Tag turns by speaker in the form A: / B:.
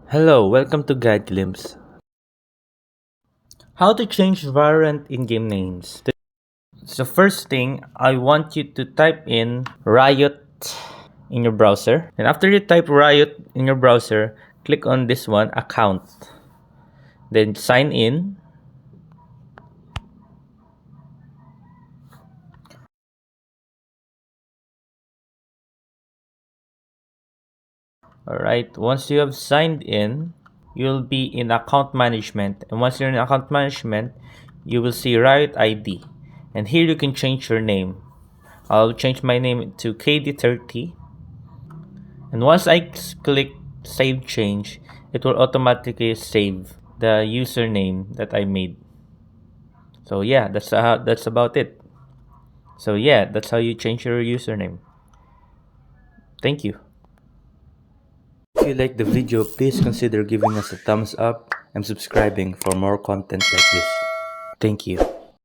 A: Hello, welcome to Guide Glimpse. How to change Valorant in-game names. So first thing, I want you to type in Riot in your browser. And after you type Riot in your browser, click on this one, account. Then sign in. Alright, once you have signed in, you'll be in account management. And once you're in account management, you will see Riot ID. And here you can change your name. I'll change my name to KD30. And once I click save change, it will automatically save the username that I made. So yeah, that's about it. So yeah, that's how you change your username. Thank you. If you like the video, please consider giving us a thumbs up and subscribing for more content like this. Thank you.